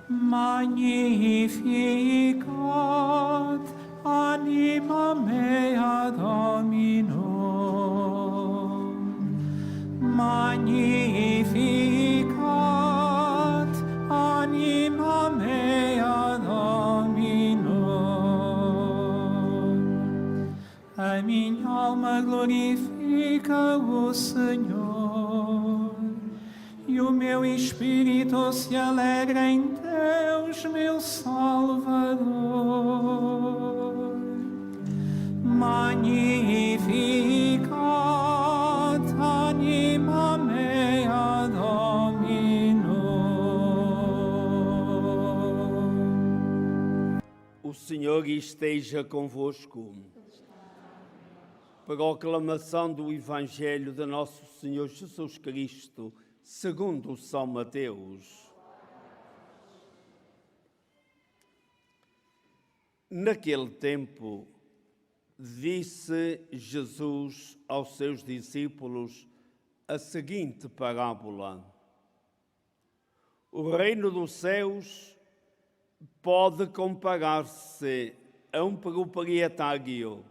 Magnificat anima mea Domino. Magnificat anima mea Domino. A minha alma glorifica o Senhor, e o meu espírito se alegra em Deus, meu Salvador. Magnificat anima mea Domino. O Senhor esteja convosco. Proclamação do Evangelho de Nosso Senhor Jesus Cristo, segundo São Mateus. Naquele tempo, disse Jesus aos seus discípulos a seguinte parábola: O reino dos céus pode comparar-se a um proprietário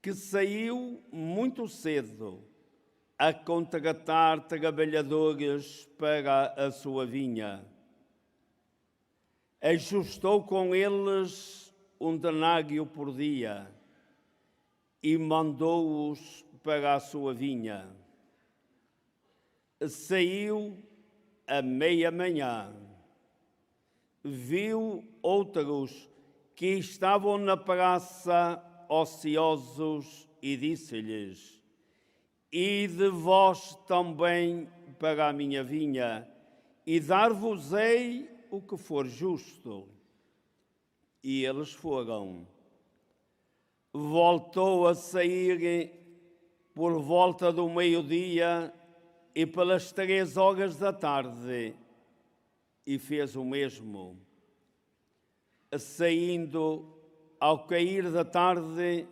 que saiu muito cedo a contratar trabalhadores para a sua vinha. Ajustou com eles um denário por dia e mandou-os para a sua vinha. Saiu à meia-manhã, viu outros que estavam na praça ociosos e disse-lhes: Ide vós também para a minha vinha, e dar-vos-ei o que for justo. E eles foram. Voltou a sair por volta do meio-dia e pelas 3 horas da tarde, e fez o mesmo. Saindo ao cair da tarde,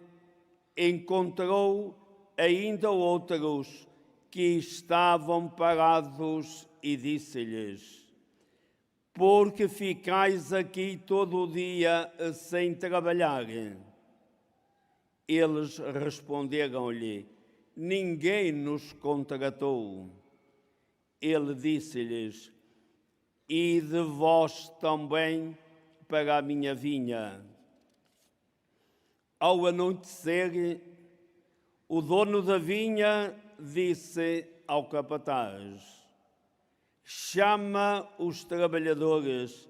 encontrou ainda outros que estavam parados e disse-lhes: Por que ficais aqui todo o dia sem trabalhar? Eles responderam-lhe: Ninguém nos contratou. Ele disse-lhes: Ide vós também para a minha vinha. Ao anoitecer, o dono da vinha disse ao capataz: Chama os trabalhadores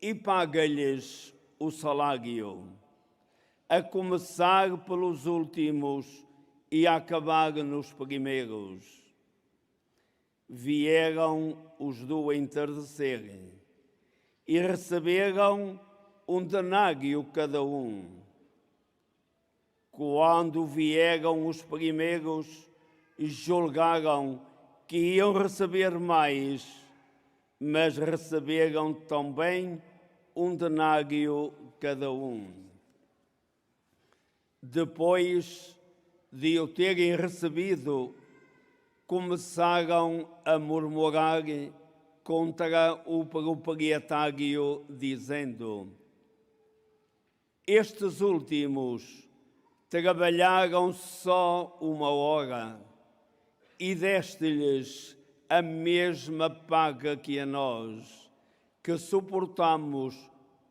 e paga-lhes o salário, a começar pelos últimos e a acabar nos primeiros. Vieram os do entardecer e receberam um denário cada um. Quando vieram os primeiros, julgaram que iam receber mais, mas receberam também um denário cada um. Depois de o terem recebido, começaram a murmurar contra o proprietário, dizendo: Estes últimos trabalharam só 1 hora e deste-lhes a mesma paga que a nós, que suportamos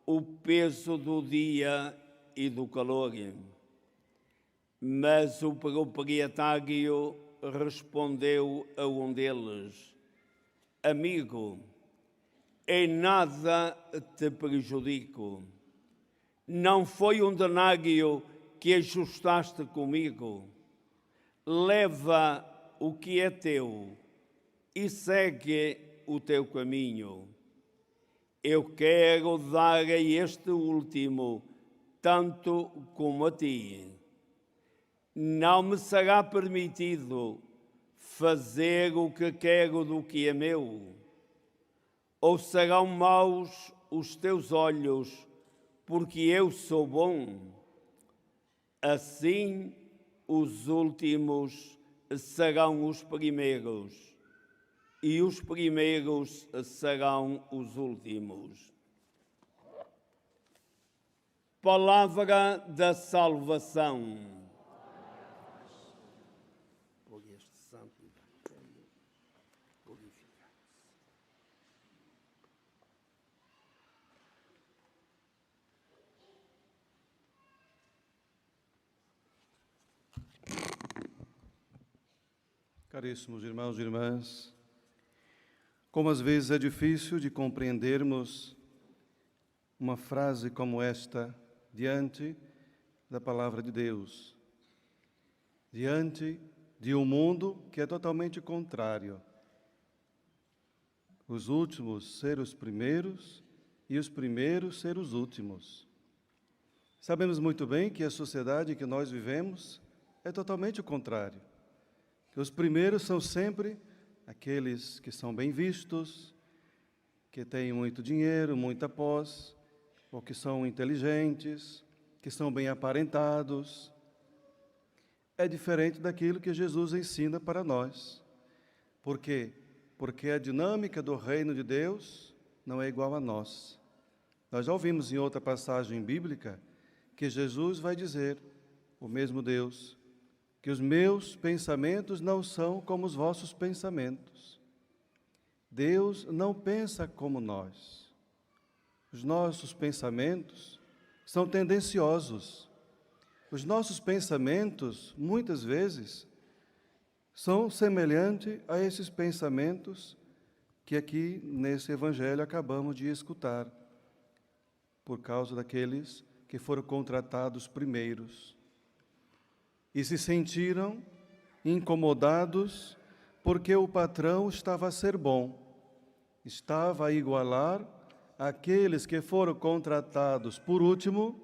o peso do dia e do calor. Mas o proprietário respondeu a um deles: Amigo, em nada te prejudico. Não foi um denário que ajustaste comigo? Leva o que é teu e segue o teu caminho. Eu quero dar a este último tanto como a ti. Não me será permitido fazer o que quero do que é meu? Ou serão maus os teus olhos, porque eu sou bom? Assim, os últimos serão os primeiros, e os primeiros serão os últimos. Palavra da salvação. Por este santo evangelho glorificado. Caríssimos irmãos e irmãs, como às vezes é difícil de compreendermos uma frase como esta diante da palavra de Deus, diante de um mundo que é totalmente contrário. Os últimos ser os primeiros e os primeiros ser os últimos. Sabemos muito bem que a sociedade que nós vivemos é totalmente o contrário. Que os primeiros são sempre aqueles que são bem vistos, que têm muito dinheiro, muita posse, ou que são inteligentes, que são bem aparentados. É diferente daquilo que Jesus ensina para nós. Por quê? Porque a dinâmica do reino de Deus não é igual a nós. Nós já ouvimos em outra passagem bíblica que Jesus vai dizer, o mesmo Deus, que os meus pensamentos não são como os vossos pensamentos. Deus não pensa como nós. Os nossos pensamentos são tendenciosos. Os nossos pensamentos, muitas vezes, são semelhantes a esses pensamentos que aqui nesse evangelho acabamos de escutar, por causa daqueles que foram contratados primeiros e se sentiram incomodados porque o patrão estava a ser bom, estava a igualar aqueles que foram contratados por último,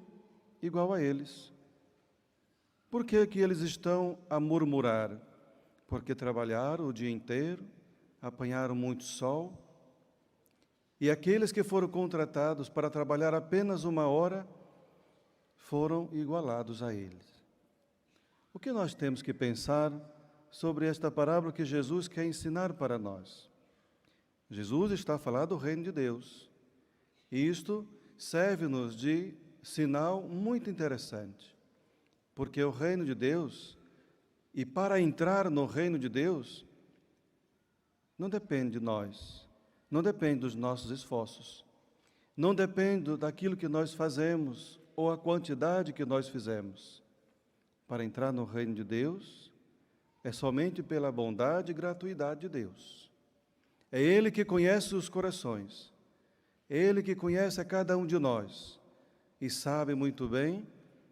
igual a eles. Por que que eles estão a murmurar? Porque trabalharam o dia inteiro, apanharam muito sol, e aqueles que foram contratados para trabalhar apenas 1 hora, foram igualados a eles. O que nós temos que pensar sobre esta parábola que Jesus quer ensinar para nós? Jesus está a falar do reino de Deus. E isto serve-nos de sinal muito interessante, porque o reino de Deus, e para entrar no reino de Deus, não depende de nós, não depende dos nossos esforços, não depende daquilo que nós fazemos ou a quantidade que nós fizemos. Para entrar no reino de Deus, é somente pela bondade e gratuidade de Deus. É Ele que conhece os corações. Ele que conhece a cada um de nós e sabe muito bem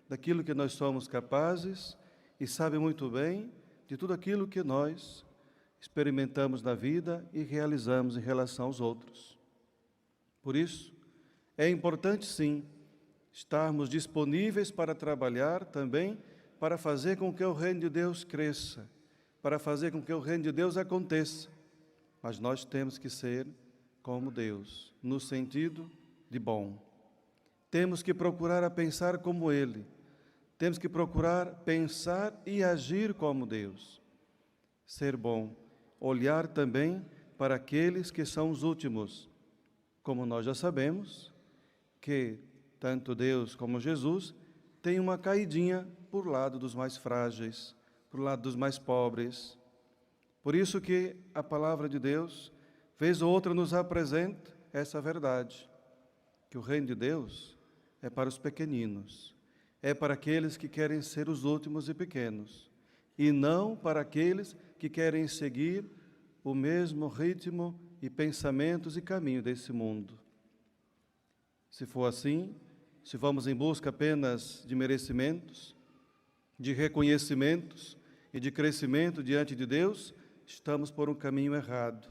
daquilo que nós somos capazes e sabe muito bem de tudo aquilo que nós experimentamos na vida e realizamos em relação aos outros. Por isso, é importante sim estarmos disponíveis para trabalhar também para fazer com que o reino de Deus cresça, para fazer com que o reino de Deus aconteça. Mas nós temos que ser como Deus, no sentido de bom. Temos que procurar a pensar como Ele. Temos que procurar pensar e agir como Deus. Ser bom, olhar também para aqueles que são os últimos. Como nós já sabemos, que tanto Deus como Jesus têm uma caidinha por lado dos mais frágeis, por lado dos mais pobres. Por isso que a palavra de Deus vez ou outra nos apresenta essa verdade, que o reino de Deus é para os pequeninos, é para aqueles que querem ser os últimos e pequenos, e não para aqueles que querem seguir o mesmo ritmo e pensamentos e caminho desse mundo. Se for assim, se vamos em busca apenas de merecimentos, de reconhecimentos e de crescimento diante de Deus, estamos por um caminho errado.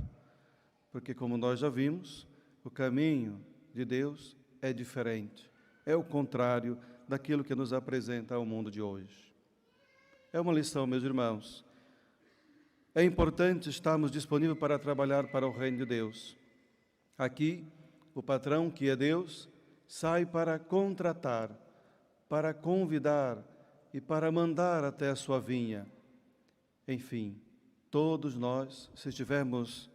Porque, como nós já vimos, o caminho de Deus é diferente. É o contrário daquilo que nos apresenta ao mundo de hoje. É uma lição, meus irmãos. É importante estarmos disponíveis para trabalhar para o reino de Deus. Aqui, o patrão, que é Deus, sai para contratar, para convidar e para mandar até a sua vinha. Enfim, todos nós, se estivermos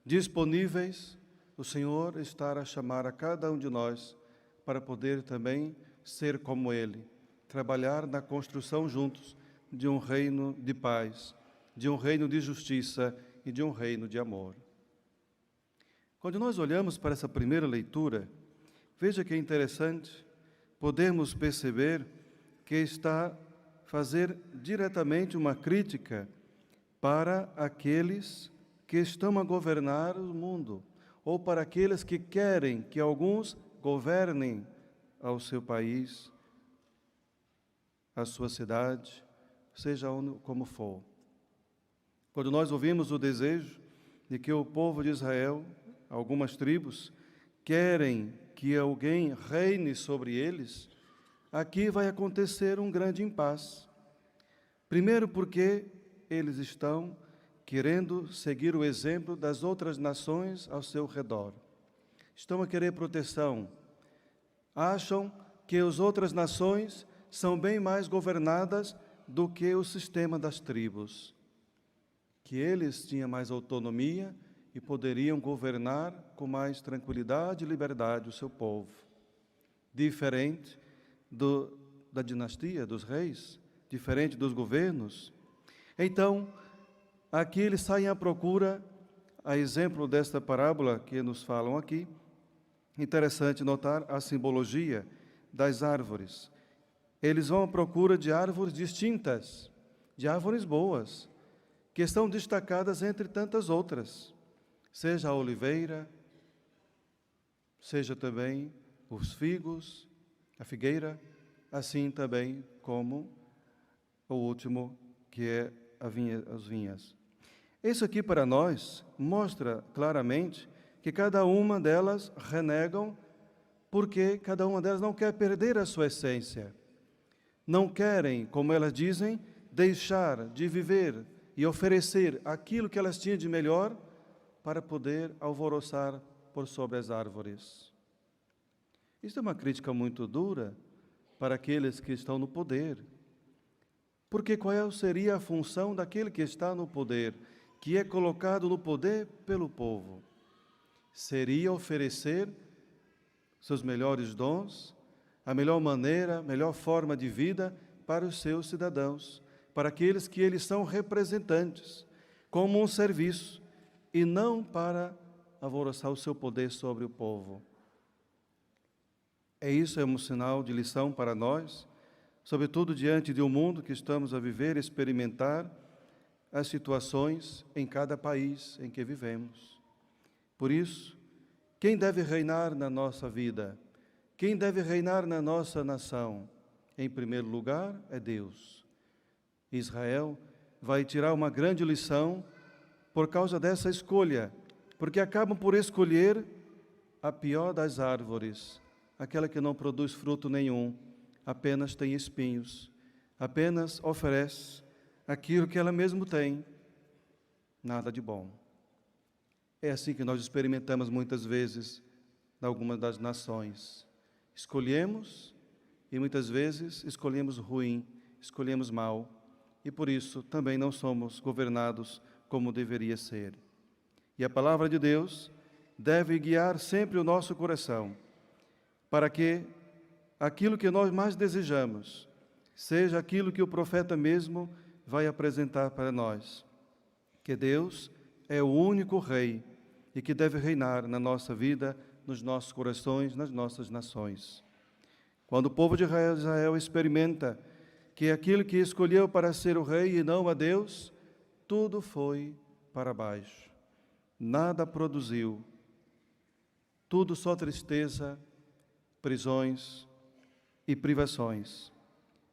disponíveis, o Senhor está a chamar a cada um de nós para poder também ser como Ele, trabalhar na construção juntos de um reino de paz, de um reino de justiça e de um reino de amor. Quando nós olhamos para essa primeira leitura, veja que é interessante, podemos perceber que está a fazer diretamente uma crítica para aqueles que estão a governar o mundo, ou para aqueles que querem que alguns governem ao seu país, a sua cidade, seja onde, como for. Quando nós ouvimos o desejo de que o povo de Israel, algumas tribos, querem que alguém reine sobre eles, aqui vai acontecer um grande impasse. Primeiro porque eles estão querendo seguir o exemplo das outras nações ao seu redor. Estão a querer proteção. Acham que as outras nações são bem mais governadas do que o sistema das tribos. Que eles tinham mais autonomia e poderiam governar com mais tranquilidade e liberdade o seu povo. Diferente da dinastia dos reis, diferente dos governos. Então, aqui eles saem à procura, a exemplo desta parábola que nos falam aqui. Interessante notar a simbologia das árvores. Eles vão à procura de árvores distintas, de árvores boas, que estão destacadas entre tantas outras, seja a oliveira, seja também os figos, a figueira, assim também como o último, que é as vinhas. Isso aqui para nós mostra claramente que cada uma delas renegam, porque cada uma delas não quer perder a sua essência. Não querem, como elas dizem, deixar de viver e oferecer aquilo que elas tinham de melhor para poder alvoroçar por sobre as árvores. Isso é uma crítica muito dura para aqueles que estão no poder. Porque qual seria a função daquele que está no poder, que é colocado no poder pelo povo? Seria oferecer seus melhores dons, a melhor maneira, a melhor forma de vida para os seus cidadãos, para aqueles que eles são representantes, como um serviço, e não para alvoroçar o seu poder sobre o povo. Isso é um sinal de lição para nós, sobretudo diante de um mundo que estamos a viver, experimentar as situações em cada país em que vivemos. Por isso, quem deve reinar na nossa vida? Quem deve reinar na nossa nação? Em primeiro lugar, é Deus. Israel vai tirar uma grande lição por causa dessa escolha, porque acabam por escolher a pior das árvores, aquela que não produz fruto nenhum, apenas tem espinhos, apenas oferece aquilo que ela mesmo tem, nada de bom. É assim que nós experimentamos muitas vezes em algumas das nações. Escolhemos e muitas vezes escolhemos ruim, escolhemos mal, e por isso também não somos governados como deveria ser. E a palavra de Deus deve guiar sempre o nosso coração, para que aquilo que nós mais desejamos seja aquilo que o profeta mesmo vai apresentar para nós, que Deus é o único Rei e que deve reinar na nossa vida, nos nossos corações, nas nossas nações. Quando o povo de Israel experimenta que aquilo que escolheu para ser o rei e não a Deus, tudo foi para baixo. Nada produziu, tudo só tristeza, prisões e privações.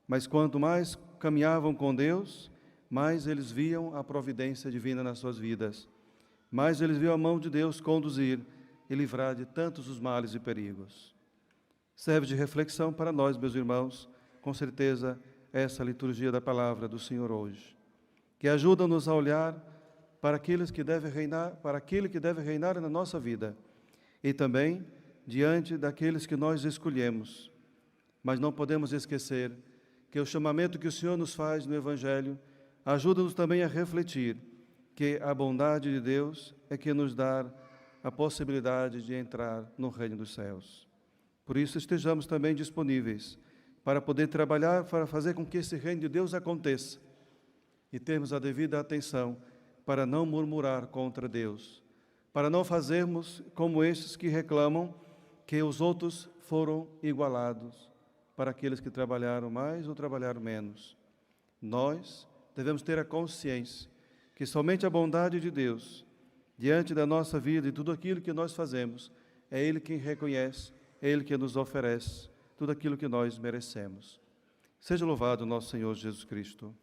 Mas quanto mais caminhavam com Deus, mais eles viam a providência divina nas suas vidas, mais eles viam a mão de Deus conduzir e livrar de tantos os males e perigos. Serve de reflexão para nós, meus irmãos, com certeza, essa liturgia da palavra do Senhor hoje, que ajuda-nos a olhar para aqueles que devem reinar, para aquele que deve reinar na nossa vida, e também diante daqueles que nós escolhemos. Mas não podemos esquecer que o chamamento que o Senhor nos faz no Evangelho ajuda-nos também a refletir que a bondade de Deus é que nos dá a possibilidade de entrar no reino dos céus. Por isso, estejamos também disponíveis para poder trabalhar, para fazer com que esse reino de Deus aconteça e termos a devida atenção para não murmurar contra Deus, para não fazermos como estes que reclamam que os outros foram igualados para aqueles que trabalharam mais ou trabalharam menos. Nós devemos ter a consciência que somente a bondade de Deus, diante da nossa vida e tudo aquilo que nós fazemos, é Ele quem reconhece, é Ele que nos oferece tudo aquilo que nós merecemos. Seja louvado nosso Senhor Jesus Cristo.